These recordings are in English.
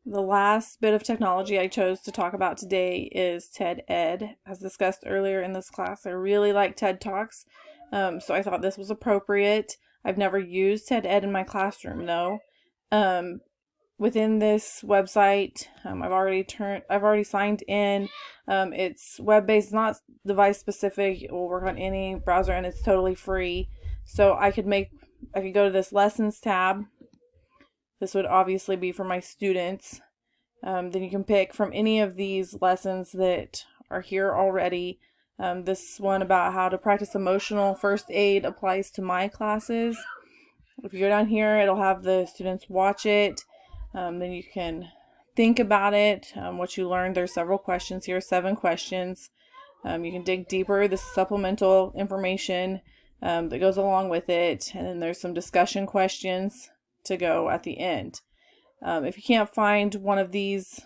The last bit of technology I chose to talk about today is TED Ed. As discussed earlier in this class, I really like TED Talks, so I thought this was appropriate. I've never used TED Ed in my classroom though. Um, Within this website, I've already signed in. It's web-based, not device specific. It will work on any browser and it's totally free. So I could go to this lessons tab. This would obviously be for my students. Then you can pick from any of these lessons that are here already. This one about how to practice emotional first aid applies to my classes. If you go down here, it'll have the students watch it. Then you can think about it, what you learned. There's several questions here, 7 questions. You can dig deeper. This is supplemental information that goes along with it. And then there's some discussion questions to go at the end. If you can't find one of these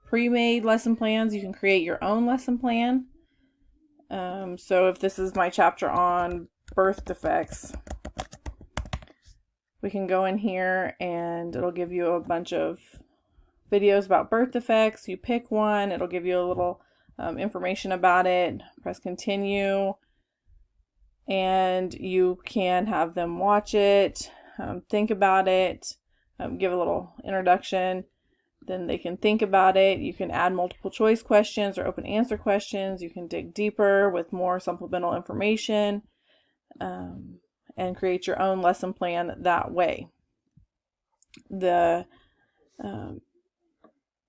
pre-made lesson plans, you can create your own lesson plan. So if this is my chapter on birth defects, we can go in here and it'll give you a bunch of videos about birth defects. You pick one, it'll give you a little information about it. Press continue, and you can have them watch it, think about it, give a little introduction. Then they can think about it. You can add multiple choice questions or open answer questions. You can dig deeper with more supplemental information, and create your own lesson plan that way. The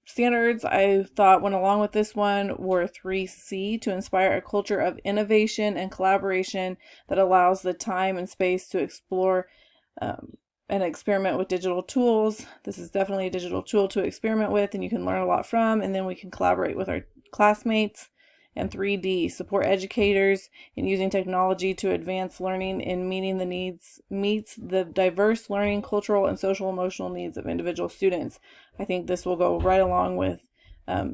standards I thought went along with this one were 3C: to inspire a culture of innovation and collaboration that allows the time and space to explore and experiment with digital tools. This is definitely a digital tool to experiment with, and you can learn a lot from, and then we can collaborate with our classmates. And 3D: support educators in using technology to advance learning and meets the diverse learning, cultural, and social emotional needs of individual students. I think this will go right along with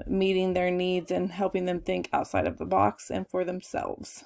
meeting their needs and helping them think outside of the box and for themselves.